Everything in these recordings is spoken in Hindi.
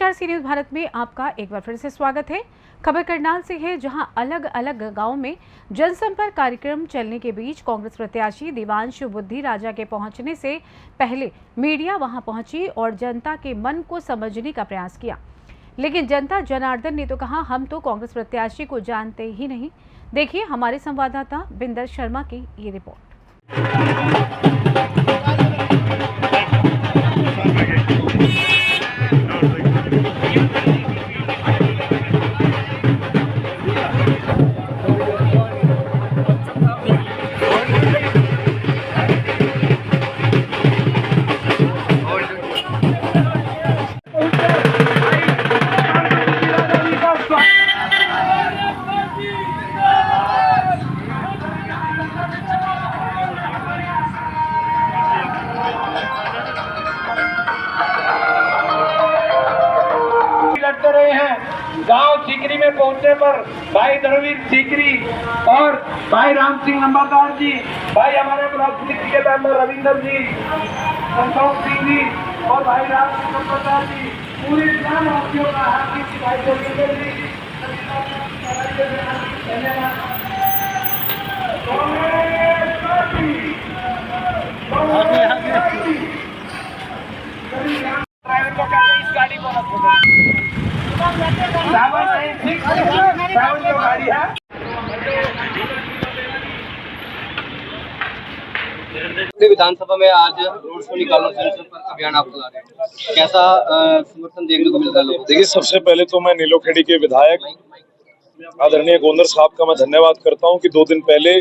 नमस्कार, सी न्यूज़ भारत में आपका एक बार फिर से स्वागत है। खबर करनाल से है, जहां अलग अलग गांव में जनसंपर्क कार्यक्रम चलने के बीच कांग्रेस प्रत्याशी देवांशु बुद्धि राजा के पहुंचने से पहले मीडिया वहां पहुंची और जनता के मन को समझने का प्रयास किया। लेकिन जनता जनार्दन ने तो कहा, हम तो कांग्रेस प्रत्याशी को जानते ही नहीं। देखिए हमारे संवाददाता बिंदर शर्मा की ये रिपोर्ट। लड़ते रहे हैं। गांव सीकरी में पहुंचने पर भाई धर्मवीर सीकरी और भाई राम सिंह नंबरदार जी, भाई हमारे ब्लॉक ठेकेदार रविंदर जी, संतोष सिंह जी और भाई राम सिंह नंबरदार जी, पूरे ग्रामवासियों का हार्दिक भाई जोगिंदर जी इस गाड़ी को गाड़ी है। विधानसभा में आज रोड शो निकालना जनसंपर्क अभियान आप चला रहे हैं, कैसा समर्थन देखने को मिल रहा है? देखिए, सबसे पहले तो मैं नीलोखेड़ी के विधायक आदरणीय गोंदर साहब का मैं धन्यवाद करता हूं कि 2 दिन पहले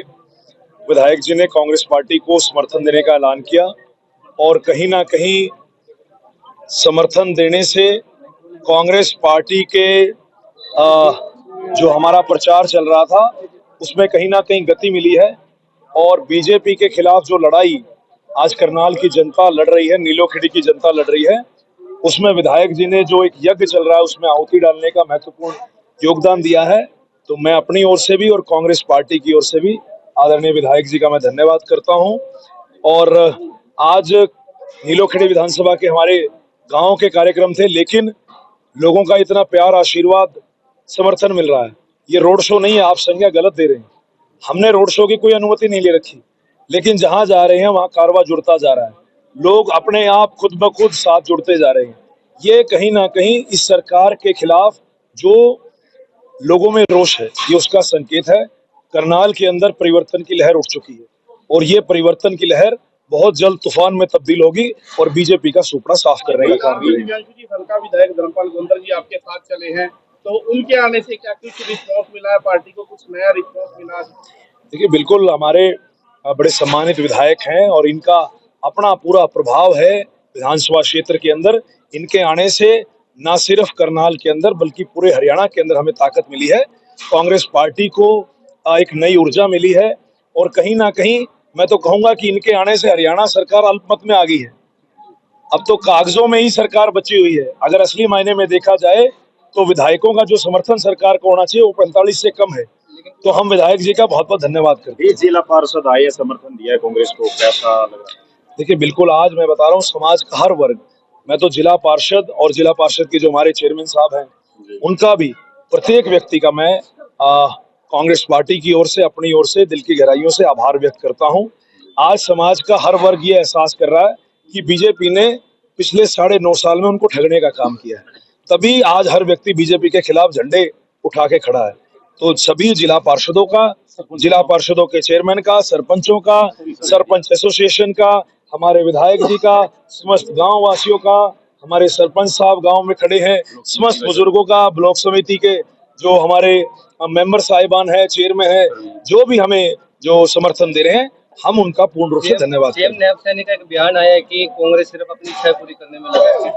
विधायक जी ने कांग्रेस पार्टी को समर्थन देने का ऐलान किया और कहीं ना कहीं समर्थन देने से कांग्रेस पार्टी के जो हमारा प्रचार चल रहा था उसमें कहीं ना कहीं गति मिली है और बीजेपी के खिलाफ जो लड़ाई आज करनाल की जनता लड़ रही है, नीलोखेड़ी की जनता लड़ रही है, उसमें विधायक जी ने जो एक यज्ञ चल रहा है उसमें आहुति डालने का महत्वपूर्ण योगदान दिया है। तो मैं अपनी ओर से भी और कांग्रेस पार्टी की ओर से भी आदरणीय विधायक जी का मैं धन्यवाद करता हूं। और आज नीलोखेड़ी विधानसभा के हमारे गांव के कार्यक्रम थे, लेकिन लोगों का इतना प्यार, आशीर्वाद, समर्थन मिल रहा है। ये रोड शो नहीं है, आप संज्ञा गलत दे रहे हैं। हमने रोड शो की कोई अनुमति नहीं ले रखी, लेकिन जहां जा रहे हैं वहां कारवा जुड़ता जा रहा है। लोग अपने आप खुद ब खुद साथ जुड़ते जा रहे हैं। ये कहीं ना कहीं इस सरकार के खिलाफ जो लोगों में रोष है, ये उसका संकेत है। करनाल के अंदर परिवर्तन की लहर उठ चुकी है और ये परिवर्तन की लहर बहुत जल्द तूफान में तब्दील होगी और बीजेपी का सुपड़ा साफ करने का काम करेंगे। हल्का विधायक धर्मपाल गोंदर जी आपके साथ चले हैं, तो उनके आने से क्या कुछ रिस्पॉन्स मिला है? पार्टी को कुछ नया रिस्पॉन्स मिला? देखिए, बिल्कुल हमारे बड़े सम्मानित विधायक हैं और इनका अपना पूरा प्रभाव है विधानसभा क्षेत्र के अंदर। इनके आने से न सिर्फ करनाल के अंदर बल्कि पूरे हरियाणा के अंदर हमें ताकत मिली है। कांग्रेस पार्टी को एक नई ऊर्जा मिली है और कहीं ना कहीं मैं तो कहूंगा कि इनके आने से हरियाणा सरकार अल्पमत में आ गई है। अब तो कागजों में ही सरकार बची हुई है। अगर असली मायने में देखा जाए तो विधायकों का जो समर्थन सरकार को होना चाहिए वो 45 से कम है। तो हम विधायक जी का बहुत बहुत धन्यवाद करते हैं। जिला पार्षद आए, समर्थन दिया है कांग्रेस को, कैसा लग रहा है? देखिए, बिल्कुल आज मैं बता रहा हूँ, समाज का हर वर्ग, मैं तो जिला पार्षद और जिला पार्षद के जो हमारे चेयरमैन साहब हैं उनका भी, प्रत्येक व्यक्ति का मैं कांग्रेस पार्टी की ओर से, अपनी ओर से दिल की गहराइयों से आभार व्यक्त करता हूं। आज समाज का हर वर्ग ये एहसास कर रहा है कि बीजेपी ने पिछले 9.5 साल में उनको ठगने का काम किया है, तभी आज हर व्यक्ति बीजेपी के खिलाफ झंडे उठा के खड़ा है। तो सभी जिला पार्षदों का, जिला पार्षदों के चेयरमैन का, सरपंचों का, सरपंच एसोसिएशन का, हमारे विधायक जी का, समस्त गाँव वासियों का, हमारे सरपंच साहब गाँव में खड़े हैं, समस्त बुजुर्गों का, ब्लॉक समिति के जो हमारे मेंबर साहिबान है, चेयरमैन है, जो भी हमें जो समर्थन दे रहे हैं, हम उनका पूर्ण रूप से धन्यवाद करते हैं। नायब सैनी का एक बयान आया है कि कांग्रेस सिर्फ अपनी इच्छा पूरी करने में लगा है।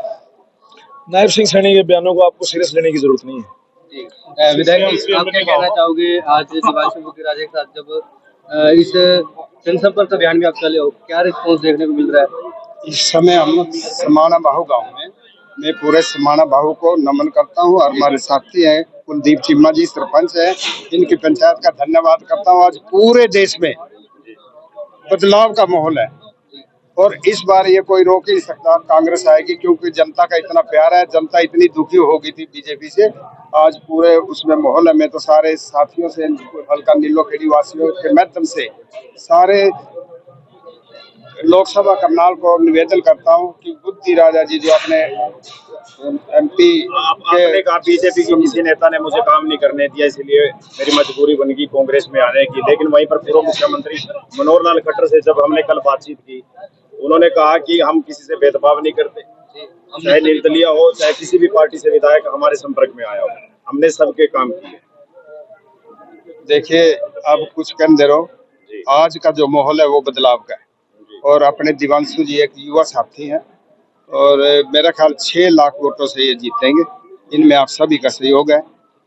नायब सिंह सैनी के बयानों को आपको सीरियस लेने की जरूरत नहीं है। विधायक जी, आप क्या कहना चाहोगे? आज देवांशु बुद्धि राजा के साथ जब इस जनसंपर्क अभियान में आप चले हो, क्या रिस्पॉन्स देखने को मिल रहा है? इस समय हम लोग समाना बाहु गाँव में, मैं पूरे समाना बाहु को नमन करता हूँ और हमारे साथी हैं कुलदीप चिम्मा जी सरपंच है, इनकी पंचायत का धन्यवाद करता हूँ। आज पूरे देश में बदलाव का माहौल है और इस बार ये कोई रोक ही नहीं सकता, कांग्रेस आएगी, क्योंकि जनता का इतना प्यार है। जनता इतनी दुखी हो गई थी बीजेपी से, आज पूरे उसमें माहौल है। मैं तो सारे साथियों से, हल्का नीलोखेड़ी वासियों के माध्यम से सारे लोकसभा करनाल को निवेदन करता हूं कि बुद्धि राजा जी जो अपने MP आपने कहा बीजेपी के किसी नेता ने मुझे काम नहीं करने दिया, इसलिए मेरी मजबूरी बन गई कांग्रेस में आने की। लेकिन वहीं पर पूर्व मुख्यमंत्री मनोहर लाल खट्टर से जब हमने कल बातचीत की, उन्होंने कहा कि हम किसी से भेदभाव नहीं करते, चाहे निर्दलीय हो चाहे किसी भी पार्टी से विधायक हमारे संपर्क में आया हो, हमने सबके काम किए। देखिए, अब कुछ कम देरो, आज का जो माहौल है वो बदलाव का है। और अपने दिवांशु जी एक युवा साथी हैं और मेरा ख्याल 6 लाख वोटों से ये जीतेंगे। इनमें आप सभी का सहयोग है,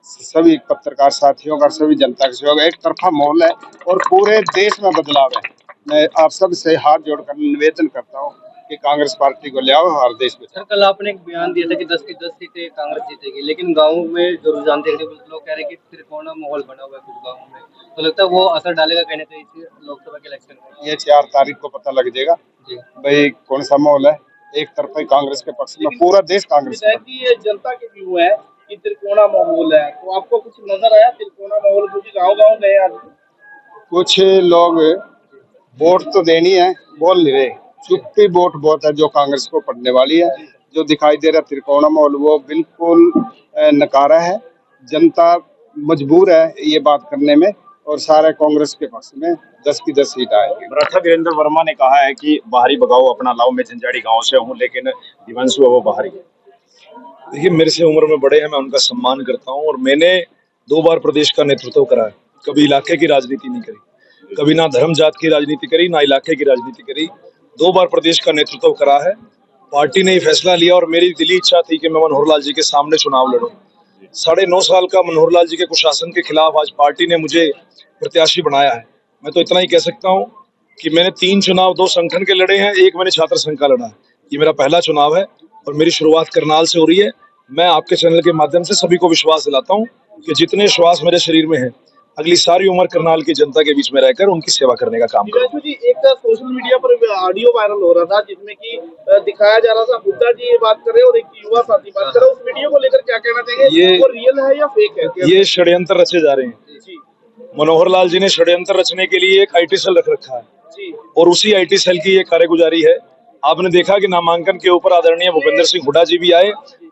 सभी पत्रकार साथियों का, सभी जनता का सहयोग है। एक तरफा माहौल है और पूरे देश में बदलाव है। मैं आप सब से हाथ जोड़कर निवेदन करता हूँ कि कांग्रेस पार्टी को ले आओ, हर देश में। सर, कल आपने एक बयान दिया था कि 10 की 10 सीटें कांग्रेस जीतेगी, लेकिन गाँव में जो रुझान देखने को लोग कह रहे हैं कि त्रिकोणा माहौल बना हुआ है कुछ गाँव में, तो लगता है वो असर डालेगा कहने से इस लोकसभा के इलेक्शन में। ये 4 तारीख को पता लग जाएगा भाई कौन सा माहौल है। एक तरफा कांग्रेस के पक्ष में, पूरा देश कांग्रेस का। ये जनता के व्यू है कि त्रिकोणा माहौल है, तो आपको कुछ नजर आया त्रिकोणा माहौल? क्योंकि गाँव गए आज कुछ लोग वोट तो देनी है, बोल नहीं रहे, चुप्पी वोट बहुत है जो कांग्रेस को पड़ने वाली है। जो दिखाई दे रहा त्रिकोणा माहौल वो बिल्कुल नकारा है। जनता मजबूर है ये बात करने में और सारे कांग्रेस के पक्ष में 10 की 10 सीट आएगी। रथा वीरेंद्र वर्मा ने कहा है कि बाहरी भगाओ अपना लाओ, मैं झंझाड़ी गांव से हूं, लेकिन दिवंशु है वो बाहरी है। देखिए, मेरे से उम्र में बड़े हैं, मैं उनका सम्मान करता हूं और मैंने 2 बार प्रदेश का नेतृत्व करा है। कभी इलाके की राजनीति नहीं करी, कभी ना धर्म जात की राजनीति करी, ना इलाके की राजनीति करी। 2 बार प्रदेश का नेतृत्व करा है। पार्टी ने ये फैसला लिया और मेरी दिली इच्छा थी कि मैं मनोहर लाल जी के सामने चुनाव लड़ूं। 9.5 साल का मनोहर लाल जी के कुशासन के खिलाफ आज पार्टी ने मुझे प्रत्याशी बनाया है। मैं तो इतना ही कह सकता हूं कि मैंने 3 चुनाव 2 संगठन के लड़े हैं, एक मैंने छात्र संघ का लड़ा है। ये मेरा पहला चुनाव है और मेरी शुरुआत करनाल से हो रही है। मैं आपके चैनल के माध्यम से सभी को विश्वास दिलाता हूं कि जितने श्वास मेरे शरीर में हैं, अगली सारी उम्र करनाल की जनता के बीच में रहकर उनकी सेवा करने का काम करूंगा। जी, एक सोशल मीडिया पर ऑडियो वायरल हो रहा था जिसमें कि दिखाया जा रहा था बुद्धा जी ये बात कर रहे और एक युवा साथी बात कर रहे, उस वीडियो को लेकर क्या कहना चाहिए? वो रियल है या फेक है? ये षड्यंत्र रचे जा रहे हैं जी। मनोहर लाल जी ने षड्यंत्र रचने के लिए एक IT सेल रख रखा है जी, और उसी IT सेल की ये कार्यगुजारी है। आपने देखा कि नामांकन के ऊपर आदरणीय भूपेंद्र सिंह हुड्डा जी भी आए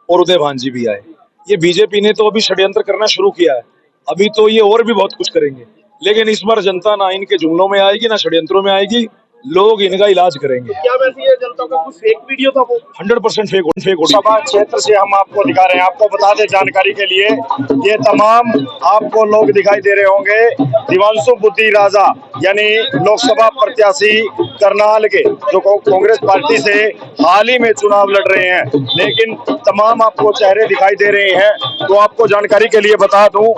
और उदय भान जी भी आए। ये बीजेपी ने तो अभी षड्यंत्र करना शुरू किया है, अभी तो ये और भी बहुत कुछ करेंगे। लेकिन इस बार जनता ना इनके जुमलों में आएगी ना षड्यंत्रों में आएगी, लोग इनका इलाज करेंगे। क्या वैसे ये जनता का कुछ फेक वीडियो था? वो 100% फेक। सभा क्षेत्र से हम आपको दिखा रहे हैं। आपको बता दें जानकारी के लिए, ये तमाम आपको लोग दिखाई दे रहे होंगे दिवांशु बुद्धि राजा यानी लोकसभा प्रत्याशी करनाल के, जो कांग्रेस पार्टी से हाल ही में चुनाव लड़ रहे हैं। लेकिन तमाम आपको चेहरे दिखाई दे रहे हैं, तो आपको जानकारी के लिए बता दूं,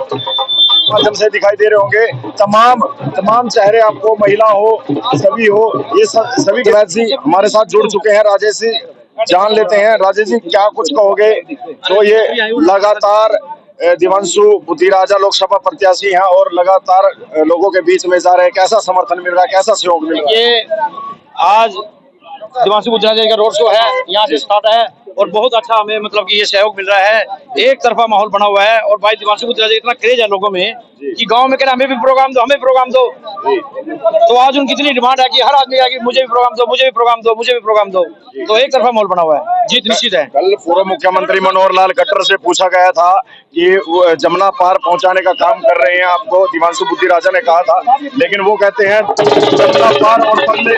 माध्यम से दिखाई दे रहे होंगे तमाम चेहरे आपको, महिला हो सभी हो, ये सभी जी हमारे साथ जुड़ चुके हैं। राजेश जी, जान लेते हैं, राजेश जी क्या कुछ कहोगे? तो ये लगातार दिवांशु बुद्धि राजा लोकसभा प्रत्याशी हैं और लगातार लोगों के बीच में जा रहे हैं, कैसा समर्थन मिल रहा है, कैसा सहयोग मिल रहा है? ये आज दिवांशु बुद्धि राजा का रोड शो है, यहाँ से स्टार्ट है और बहुत अच्छा हमें मतलब कि ये सहयोग मिल रहा है। एक तरफा माहौल बना हुआ है और भाई दिवांशु बुद्धि राजा इतना क्रेज है लोगों में कि गांव में कह रहे हमें भी प्रोग्राम दो, हमें प्रोग्राम दो। तो आज उनकी इतनी डिमांड है कि हर आदमी कि मुझे भी प्रोग्राम दो, मुझे भी प्रोग्राम दो, मुझे भी प्रोग्राम दो। तो एक तरफा माहौल बना हुआ है, जीत निश्चित है। कल पूर्व मुख्यमंत्री मनोहर लाल खट्टर से पूछा गया था कि वो जमुना पार पहुंचाने का काम कर रहे हैं आपको, दिवांशु बुद्धि राजा ने कहा था, लेकिन वो कहते हैं जमुना पार और परले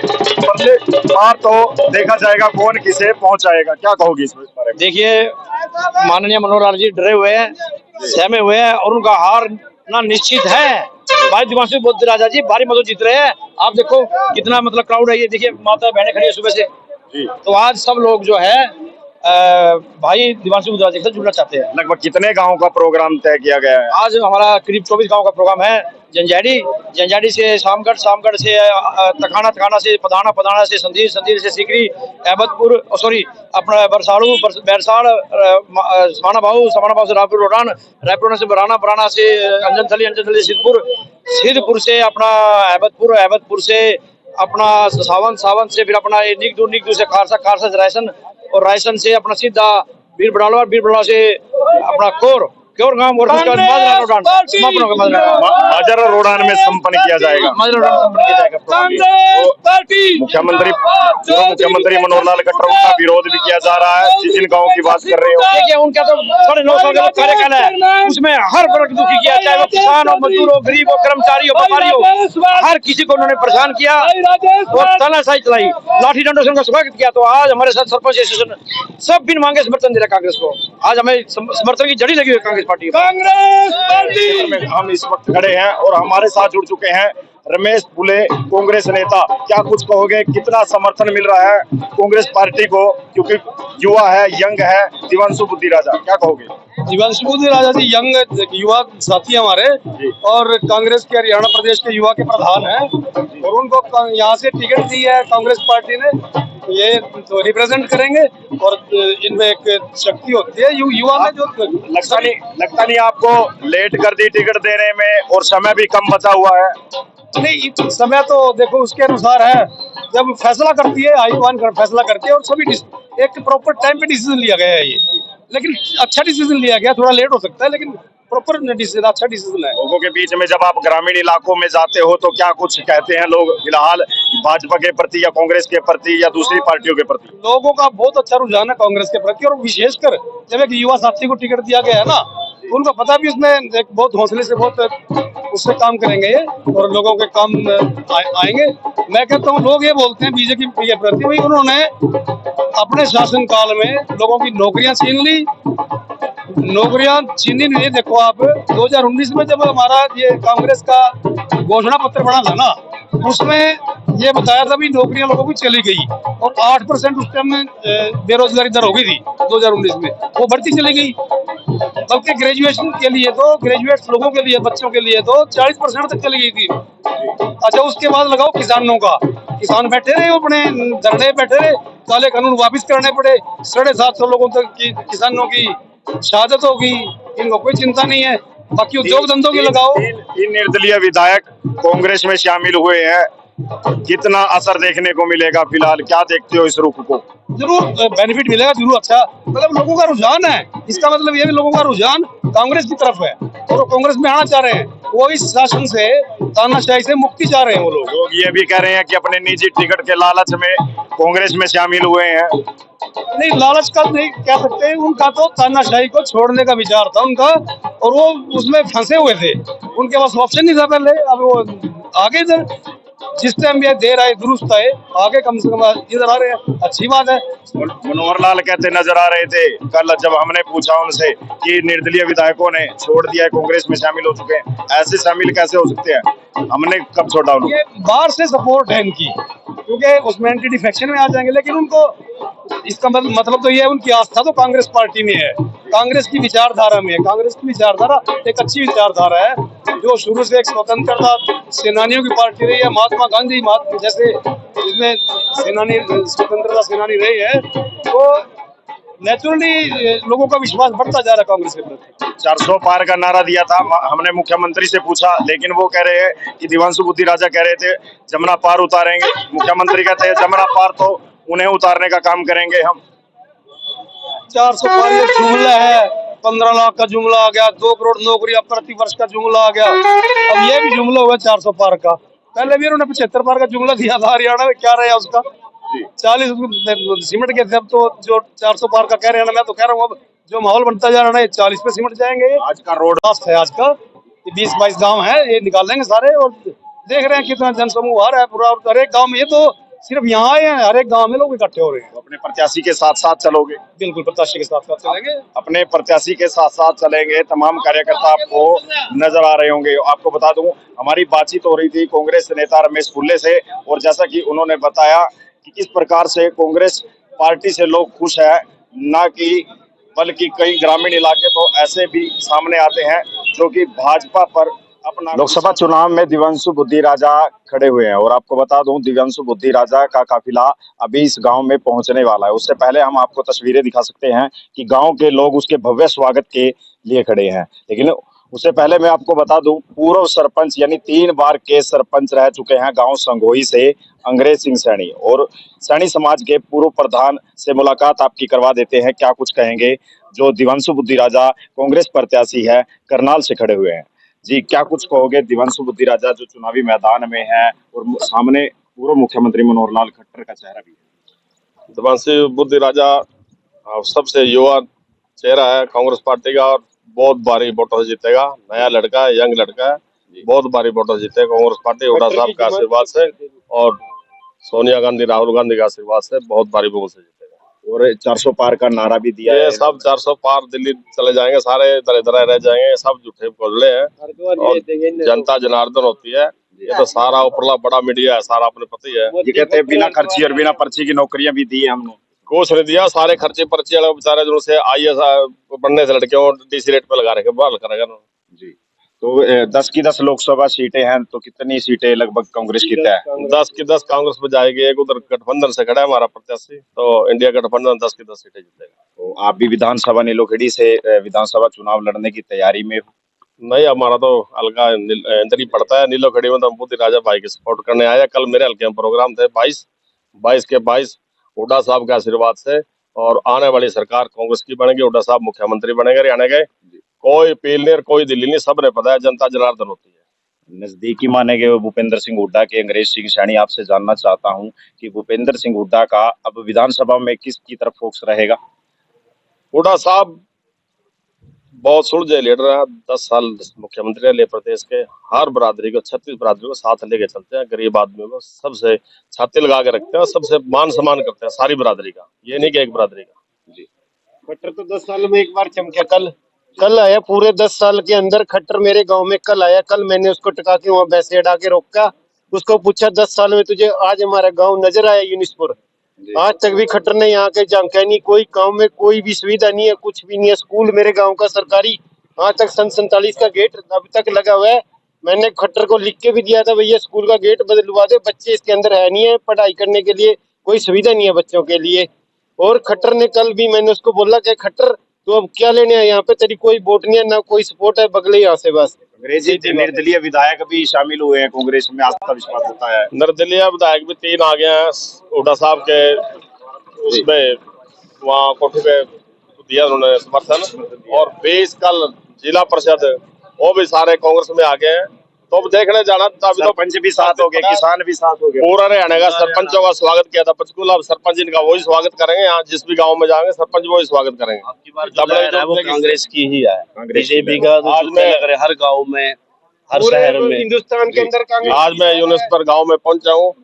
पार तो देखा जाएगा कौन किसे पहुंचाएगा। क्या कहोगी इस बारे में? देखिए, माननीय मनोहर लाल जी डरे हुए हैं, सहमे हुए हैं और उनका हार ना निश्चित है। भाई दिवांशु बुद्धि राजा जी भारी मतों जीत रहे हैं। आप देखो कितना मतलब क्राउड है, ये देखिए माता बहनें खड़ी है सुबह से। तो आज सब लोग जो है भाई दिवांशु बुद्धि राजा के साथ जुड़ना चाहते हैं। लगभग कितने गाँव का प्रोग्राम तय किया गया है? आज हमारा करीब 24 गाँव का प्रोग्राम है। जंजाड़ी से शामगढ़ से तखाना से पधाना से संधीर से सीकरी, अहमदपुर अपना बैरसाड़, समाना भाऊ से रायपुर से बराना से अंजनथली से सिद्धपुर से अपना अहमदपुर से अपना सावन से फिर अपना निगदू से खारसा से रायसन, और रायसन से अपना सीधा बीर बड़ाला से अपना कोर गांव, और उसके बाद माजरा रोडान में संपन्न किया जाएगा। मुख्यमंत्री मनोहर लाल खट्टर, उनका विरोध भी किया जा रहा है। जिन गाँव की बात कर रहे हो, देखिए उनका तो 9.5 साल का कार्यकाल है, उसमें हर वर्ग दुखी किया, चाहे वो किसान हो, मजदूर हो, गरीब हो, कर्मचारी हो, व्यापारी हो, हर किसी को उन्होंने परेशान किया और तानाशाही चलाई, लाठी डंडों से उनका स्वागत किया। तो आज हमारे साथ सरपंच एसोसिएशन सब बिन मांगे समर्थन दे रहे कांग्रेस को। आज हमें समर्थन की जड़ी लगी हुई कांग्रेस पार्टी में हम इस वक्त खड़े हैं और हमारे साथ जुड़ चुके हैं रमेश फुले, कांग्रेस नेता। क्या कुछ कहोगे, कितना समर्थन मिल रहा है कांग्रेस पार्टी को, क्योंकि युवा है, यंग है दिवांशु बुद्धि राजा, क्या कहोगे? दिवांशु बुद्धि राजा जी यंग युवा साथी हमारे, और कांग्रेस के हरियाणा प्रदेश के युवा के प्रधान हैं, और उनको यहाँ से टिकट दी है कांग्रेस पार्टी ने। ये तो रिप्रेजेंट करेंगे और इनमें एक शक्ति होती है युवा में। जो लगता नहीं आपको लेट कर दी टिकट देने में, और समय भी कम बचा हुआ है? नहीं, समय तो देखो उसके अनुसार है, जब फैसला करती है हाईकमान फैसला करती है, और सभी एक प्रॉपर टाइम पे डिसीजन लिया गया है ये, लेकिन अच्छा डिसीजन लिया गया। थोड़ा लेट हो सकता है लेकिन प्रॉपर डिसीजन, अच्छा डिसीजन है। लोगों के बीच में जब आप ग्रामीण इलाकों में जाते हो तो क्या कुछ कहते हैं लोग फिलहाल भाजपा के प्रति या कांग्रेस के प्रति या दूसरी पार्टियों के प्रति? लोगों का बहुत अच्छा रुझान है कांग्रेस के प्रति, और विशेषकर जब एक युवा साथी को टिकट दिया गया है ना, उनको पता भी उसमें एक बहुत हौसले से बहुत उससे काम करेंगे ये, और लोगों के काम आएंगे। मैं कहता हूँ लोग ये बोलते हैं बीजेपी के प्रति, वही उन्होंने अपने शासन काल में लोगों की नौकरियां छीन ली, नौकरियां छीनी नहीं। देखो आप 2019 में जब हमारा ये कांग्रेस का घोषणा पत्र बना था ना, उसमें ये बताया था भी नौकरियां लोगों की चली गई, और 8% उस टाइम में बेरोजगारी दर हो गई थी 2019 में, वो बढ़ती चली गई। बल्कि ग्रेजुएशन के लिए तो, ग्रेजुएट लोगों के लिए, बच्चों के लिए तो 40% तक चली गई थी। अच्छा, उसके बाद लगाओ किसानों का, किसान बैठे रहे अपने धरने बैठे रहे, काले कानून वापिस करने पड़े, 750 लोगों तक की किसानों की शहादत होगी, इनको कोई चिंता नहीं है। बाकी उद्योग धंधों के लगाओ। तीन निर्दलीय विधायक कांग्रेस में शामिल हुए हैं, कितना असर देखने को मिलेगा फिलहाल, क्या देखते हो इस रुख को? जरूर बेनिफिट मिलेगा, जरूर अच्छा, मतलब लोगों का रुझान है। इसका मतलब ये भी लोगों का रुझान कांग्रेस की तरफ है, और वो कांग्रेस में आना चाह रहे हैं, वो इस शासन से, तानाशाही से मुक्ति चाह रहे हैं। वो लोग ये भी कह रहे हैं कि अपने निजी टिकट के लालच में कांग्रेस में शामिल हुए हैं। नहीं, लालच का नहीं कह सकते, उनका तो तानाशाही को छोड़ने का विचार था उनका, और वो उसमें फंसे हुए थे, उनके पास ऑप्शन नहीं था पहले। अब वो आगे इधर जिस टाइम ये देर आए दुरुस्त आए, आगे कम से कम इधर आ रहे हैं, अच्छी बात है। मनोहर लाल कहते नजर आ रहे थे कल जब हमने पूछा उनसे कि निर्दलीय विधायकों ने छोड़ दिया है, कांग्रेस में शामिल हो चुके हैं, ऐसे शामिल कैसे हो सकते हैं? हमने कब छोड़ा उनको? ये बाहर से सपोर्ट है इनकी, क्योंकि उसमें एंटी डिफेक्शन में आ जाएंगे, लेकिन उनको इसका मतलब तो ये है, उनकी आस्था तो कांग्रेस पार्टी में है, कांग्रेस की विचारधारा में है। कांग्रेस की विचारधारा एक अच्छी विचारधारा है, जो शुरू से एक स्वतंत्रता सेनानियों की पार्टी रही है। महात्मा गांधी जैसे इसमें सेनानी, स्वतंत्रता सेनानी रही है, तो नेचुरली लोगों का विश्वास बढ़ता जा रहा है कांग्रेस के प्रति। 400 पार का नारा दिया था, हमने मुख्यमंत्री से पूछा, लेकिन वो कह रहे हैं कि दिवांशु बुद्धि राजा कह रहे थे जमुना पार उतारेंगे, मुख्यमंत्री कहते हैं जमुना पार तो उन्हें उतारने का काम करेंगे हम। 400 पार ये जुमला है, 15 लाख का जुमला आ गया, 2 करोड़ नौकरियां प्रति वर्ष का जुमला आ गया, अब ये भी जुमला हुआ 400 पार का। पहले भी उन्होंने 75 पार का जुमला दिया था, हरियाणा में क्या रहा उसका 40 सिमट के थे। अब तो जो 400 पार का कह रहे हैं ना, मैं तो कह रहा हूँ अब जो माहौल बनता जा रहा है 40 पे सिमट जाएंगे। आज का रोड रास्ता है, आज का 20-22 गांव है, ये निकालेंगे सारे, और देख रहे हैं कितना जनसमूह आ रहा है पूरा। हर एक गाँव में, ये तो सिर्फ यहाँ आए हैं, हर एक गाँव में लोग इकट्ठे हो रहे हैं। अपने प्रत्याशी के साथ साथ चलोगे? बिल्कुल, प्रत्याशी के साथ साथ चलेंगे, अपने प्रत्याशी के साथ साथ चलेंगे। तमाम कार्यकर्ता आपको नजर आ रहे होंगे। आपको बता दूं, हमारी बातचीत हो रही थी कांग्रेस नेता रमेश फुल्ले से, और जैसा कि उन्होंने बताया कि किस प्रकार से कांग्रेस पार्टी से लोग खुश है, ना कि बल्कि कई ग्रामीण इलाके तो ऐसे भी सामने आते हैं जो कि भाजपा पर अपना। लोकसभा चुनाव में दिवांशु बुद्धि राजा खड़े हुए हैं, और आपको बता दूं दिवांशु बुद्धि राजा का काफिला अभी इस गांव में पहुंचने वाला है। उससे पहले हम आपको तस्वीरें दिखा सकते हैं कि गांव के लोग उसके भव्य स्वागत के लिए खड़े हैं, लेकिन उससे पहले मैं आपको बता दूं, पूर्व सरपंच यानी 3 बार के सरपंच रह चुके हैं गांव संगोही से अंग्रेज सिंह सैनी, और सैनी समाज के पूर्व प्रधान से मुलाकात आपकी करवा देते हैं। क्या कुछ कहेंगे जो दिवांशु बुद्धि राजा कांग्रेस प्रत्याशी है करनाल से खड़े हुए हैं। जी, क्या कुछ कहोगे? दिवांशु बुद्धि राजा जो चुनावी मैदान में है और सामने पूर्व मुख्यमंत्री मनोहर लाल खट्टर का चेहरा भी है। दिवांशु बुद्धि राजा सबसे युवा चेहरा है कांग्रेस पार्टी का और बहुत भारी वोटों से जीतेगा। नया लड़का है, यंग लड़का है, बहुत भारी वोटों से जीतेगा कांग्रेस पार्टी। हुड्डा साहब का आशीर्वाद से और सोनिया गांधी, राहुल गांधी का आशीर्वाद से बहुत भारी वोट से जीतेगा। और 400 पार का नारा भी दिया ये है। सब 400 पार दिल्ली चले जाएंगे, सारे इधर इधर रह जाएंगे, सब झूठे बोले हैं और जनता जनार्दन होती है। ये तो सारा उपरला बड़ा मीडिया है, सारा अपने पति है। ये कहते हैं बिना खर्ची और बिना पर्ची की नौकरियां भी दी है हमने। कुछ नहीं दिया, सारे खर्चे पर्चे वाले बेचारे जो से IAS बनने से लड़के और DC रेट पे लगा रखे, बहाल करेगा ना जी। तो 10 की 10 लोकसभा सीटें हैं, तो कितनी सीटें लगभग कांग्रेस की तय है? 10 की 10 कांग्रेस में जाएगी। एक उधर गठबंधन से खड़ा है हमारा प्रत्याशी, तो इंडिया गठबंधन 10 की 10 सीटें जीतेगा। तो आप भी विधानसभा नीलोखेड़ी से विधानसभा चुनाव लड़ने की तैयारी में हो? नहीं, हमारा तो हल्का अंदर ही पड़ता है। नीलोखेड़ी में तो हम बुद्धि राजा भाई की सपोर्ट करने आया। कल मेरे हल्के में प्रोग्राम थे 22 के 22 हुड्डा साहब के आशीर्वाद से, और आने वाली सरकार कांग्रेस की बनेगी। हुड्डा साहब मुख्यमंत्री बनेंगे हरियाणा के। कोई पील नहीं और कोई दिल्ली नहीं, सबने पता है जनता जनार्दन होती है। नजदीकी माने गए भूपेंद्र सिंह हुड्डा के अंग्रेज सिंह सैनी, आपसे जानना चाहता हूं कि भूपेंद्र सिंह हुड्डा का अब विधानसभा में किसकी तरफ फोकस रहेगा? हुड्डा साहब बहुत सुलझे लीडर है, 10 साल मुख्यमंत्री रहे प्रदेश के। हर बरादरी को, 36 बरादरी को साथ लेके चलते हैं। गरीब आदमी को सबसे छाती लगा के रखते हैं, सबसे मान सम्मान करते हैं सारी बरादरी का, ये नहीं कि एक बरादरी का। जी। खट्टर तो 10 साल में एक बार चमका। कल आया, पूरे 10 साल के अंदर खट्टर मेरे गांव में कल आया। कल मैंने उसको टका के वहाँ भैंसे अड़ा के रोका, उसको पूछा 10 साल में तुझे आज हमारा गांव नजर आया यूनिसपुर? आज तक भी खट्टर ने यहाँ के झांका नहीं। कोई गांव में कोई भी सुविधा नहीं है, कुछ भी नहीं है। स्कूल मेरे गांव का सरकारी आज तक सन 47 का गेट अभी तक लगा हुआ है। मैंने खट्टर को लिख के भी दिया था, भैया स्कूल का गेट बदलवा दे, बच्चे इसके अंदर है नहीं है, पढ़ाई करने के लिए कोई सुविधा नहीं है बच्चों के लिए। और खट्टर ने कल भी, मैंने उसको बोला कि खट्टर तो अब क्या लेने है यहाँ पे, तेरी कोई वोट नहीं है ना कोई सपोर्ट है, बगले यहाँ से बस। अंग्रेजी निर्दलीय विधायक भी शामिल हुए हैं कांग्रेस में, आस्था विश्वास होता है। निर्दलीय विधायक भी 3 आ गए हैं। हुड्डा साहब के उसमें वहाँ कोठी पे दिया उन्होंने समर्थन, और 20 कल जिला परिषद वो भी सारे कांग्रेस में आ गए हैं। तो अब देखने जाना, अभी तो पंच भी साथ हो गए, किसान भी साथ हो गए। पूरा हरियाणा का सरपंचों का स्वागत किया था पंचकूला। अब सरपंच इनका वही स्वागत करेंगे, यहाँ जिस भी गांव में जाएंगे सरपंच वही स्वागत करेंगे। आपकी बार जो लहर है वो कांग्रेस की ही है, बीजेपी का तो आज में लग रहा है हर गांव में, हर शहर में, हिंदुस्तान के अंदर कांग्रेस। आज मैं यूनिसपुर गांव में पहुंचा हूँ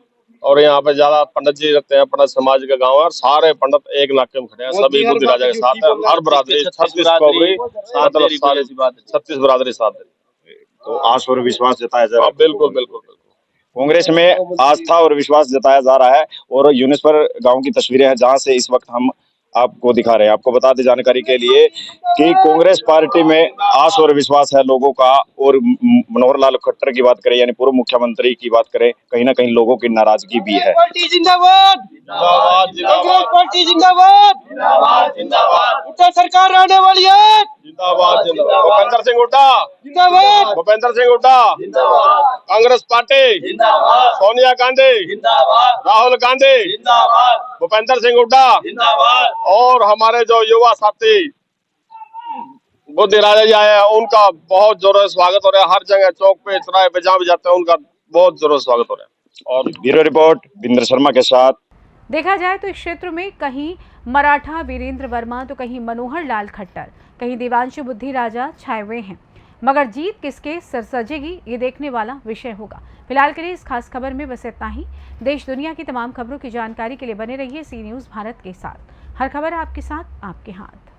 और यहाँ पे ज्यादा पंडित जी रहते हैं, पंडित समाज का गांव है। सारे पंडित एक नाके में खड़े हैं, सभी बुद्धि राजा के साथ है। हर बरादरी 36 बरादरी, 36 बरादरी साथ है। तो आस और विश्वास जताया जा रहा है। बिल्कुल बिल्कुल। कांग्रेस में आस्था और विश्वास जताया जा रहा है। और यूनिसपुर गांव की तस्वीरें हैं जहां से इस वक्त हम आपको दिखा रहे हैं। आपको बता दें जानकारी के लिए कि कांग्रेस पार्टी में आस और विश्वास है लोगों का। और मनोहर लाल खट्टर की बात करें यानी पूर्व मुख्यमंत्री की बात करें, कहीं ना कहीं लोगों की नाराजगी भी है। पार्टी जिंदाबाद, कांग्रेस पार्टी जिंदाबाद, उत्तर सरकार आने वाली है, जिंदाबाद जिंदाबाद। भूपेंद्र सिंह हुड्डा जिंदाबाद, भूपेंद्र सिंह हुड्डा जिंदाबाद, कांग्रेस पार्टी जिंदाबाद, सोनिया गांधी जिंदाबाद, राहुल गांधी जिंदाबाद, भूपेंद्र सिंह हुड्डा जिंदाबाद। और हमारे जो युवा साथी बुद्धि राजा जी आए हैं, उनका बहुत जोरों से स्वागत हो रहा है। हर जगह चौक पे, चौराहे पे जहाँ भी जाते हैं उनका बहुत जोरों से स्वागत हो रहा है। और ब्यूरो रिपोर्ट बिंद्र शर्मा के साथ। देखा जाए तो इस क्षेत्र में कहीं मराठा वीरेंद्र वर्मा तो कहीं मनोहर लाल खट्टर, कहीं दिवांशु बुद्धि राजा छाए हुए हैं। मगर जीत किसके सर सजेगी ये देखने वाला विषय होगा। फिलहाल के लिए इस खास खबर में बस इतना ही। देश दुनिया की तमाम खबरों की जानकारी के लिए बने रहिए सी न्यूज़ भारत के साथ। हर खबर आपके साथ, आपके हाथ।